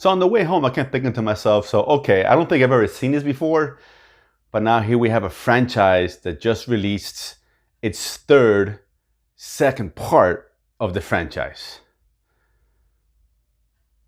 So on the way home, I kept thinking to myself, so okay, I don't think I've ever seen this before, but now here we have a franchise that just released its second part of the franchise.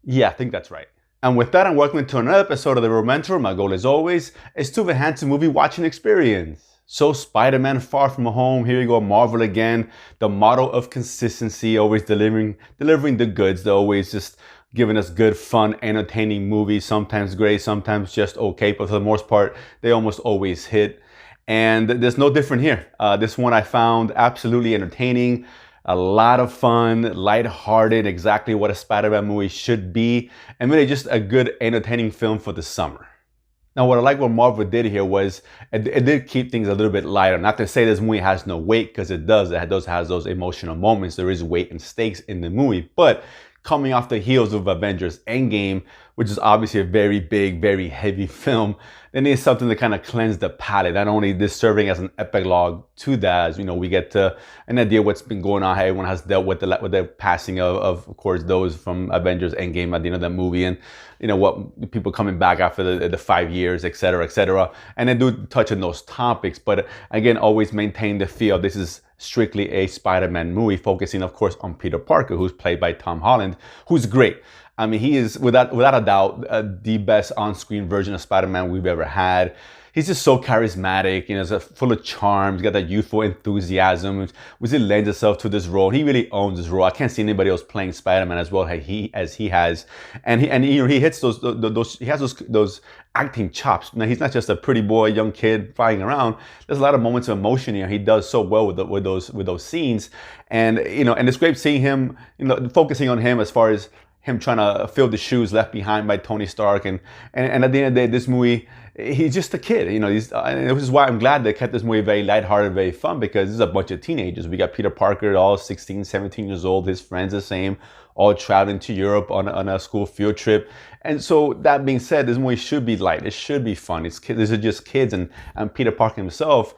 Yeah, I think that's right. And with that, I'm welcome to another episode of The Romantor. My goal, as always, is to enhance the movie watching experience. So Spider-Man Far From Home, here you go, Marvel again. The model of consistency, always delivering the goods. They're always just giving us good, fun, entertaining movies. Sometimes great, sometimes just okay, but for the most part, they almost always hit. And there's no different here. This one I found absolutely entertaining. A lot of fun, lighthearted, exactly what a Spider-Man movie should be, and really just a good, entertaining film for the summer. Now, what I like what Marvel did here was it did keep things a little bit lighter. Not to say this movie has no weight, because it does. It has those emotional moments. There is weight and stakes in the movie, but coming off the heels of Avengers Endgame, which is obviously a very big, very heavy film, they need something to kind of cleanse the palate. Not only this serving as an epilogue to that, as you know, we get to an idea what's been going on, how everyone has dealt with the passing of course, those from Avengers Endgame at the end of that movie, and you know what, people coming back after the 5 years, etc., etc. And they do touch on those topics, but again, always maintain the feel. This is strictly a Spider-Man movie, focusing, of course, on Peter Parker, who's played by Tom Holland, who's great. I mean, he is, without a doubt, the best on-screen version of Spider-Man we've ever had. He's just so charismatic, you know, he's full of charm. He's got that youthful enthusiasm, which it lends itself to this role. He really owns this role. I can't see anybody else playing Spider-Man as well as he has, and he hits those acting chops. Now, he's not just a pretty boy, young kid flying around. There's a lot of moments of emotion here. He does so well with those scenes, and you know, and it's great seeing him, you know, focusing on him as far as him trying to fill the shoes left behind by Tony Stark, and at the end of the day, this movie, he's just a kid, you know. Which is why I'm glad they kept this movie very lighthearted, very fun, because this is a bunch of teenagers. We got Peter Parker, all 16, 17 years old, his friends the same, all traveling to Europe on a school field trip. And so that being said, this movie should be light. It should be fun. These are just kids, and Peter Parker himself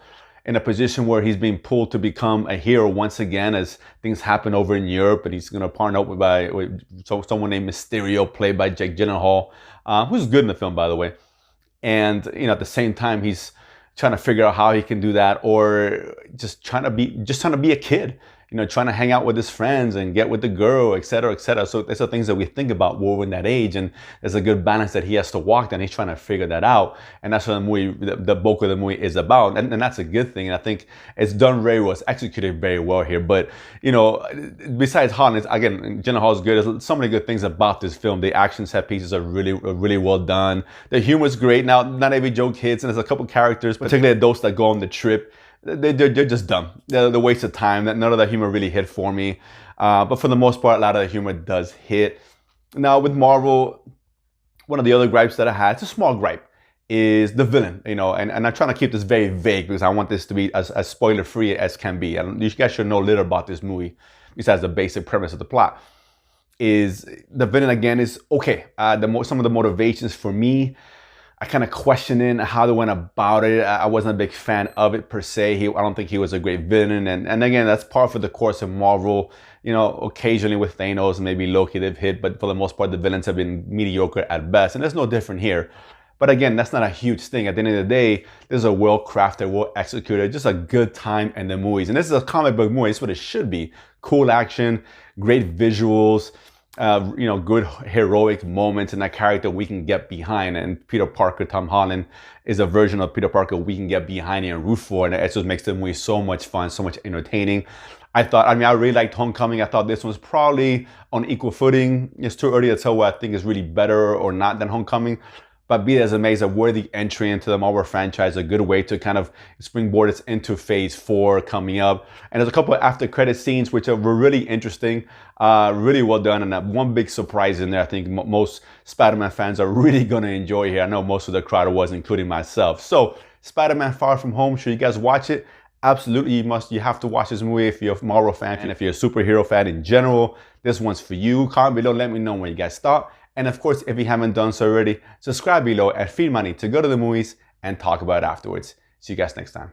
in a position where he's being pulled to become a hero once again as things happen over in Europe, and he's going to partner up with someone named Mysterio, played by Jake Gyllenhaal, who's good in the film, by the way. And you know, at the same time, he's trying to figure out how he can do that, or just trying to be a kid, you know, trying to hang out with his friends and get with the girl, etc., etc. So these are things that we think about when we're in that age, and there's a good balance that he has to walk, and he's trying to figure that out. And that's what the movie, the bulk of the movie is about, and that's a good thing. And I think it's done very well. It's executed very well here. But you know, besides Holland, again, Gyllenhaal's good. There's so many good things about this film. The action set pieces are really well done. The humor's great. Now, not every joke hits, and there's a couple characters, particularly those that go on the trip, they're just dumb. They're the waste of time. None of the humor really hit for me. But for the most part, a lot of the humor does hit. Now, with Marvel, one of the other gripes that I had, it's a small gripe, is the villain. You know, and I'm trying to keep this very vague because I want this to be as spoiler-free as can be. You guys should know little about this movie besides the basic premise of the plot. Is the villain, again, is okay. Some of the motivations for me, I kind of questioning how they went about it. I wasn't a big fan of it per se. I don't think he was a great villain. And again, that's par for the course of Marvel. You know, occasionally with Thanos and maybe Loki, they've hit, but for the most part, the villains have been mediocre at best. And that's no different here. But again, that's not a huge thing. At the end of the day, this is a well-crafted, well-executed, just a good time in the movies. And this is a comic book movie. It's what it should be. Cool action, great visuals, you know, good heroic moments, and that character we can get behind. And Peter Parker, Tom Holland, is a version of Peter Parker we can get behind and root for, and it just makes the movie so much fun, so much entertaining. I really liked Homecoming. I thought this one's probably on equal footing. It's too early to tell what I think is really better or not than Homecoming. But be it as it may, it's a worthy entry into the Marvel franchise, a good way to kind of springboard us into Phase 4 coming up. And there's a couple of after-credit scenes which were really interesting, really well done, and one big surprise in there I think most Spider-Man fans are really going to enjoy here. I know most of the crowd was, including myself. So, Spider-Man Far From Home, should you guys watch it? Absolutely, you have to watch this movie if you're a Marvel fan, and if you're a superhero fan in general, this one's for you. Comment below, let me know what you guys thought. And of course, if you haven't done so already, subscribe below and feed money to go to the movies and talk about it afterwards. See you guys next time.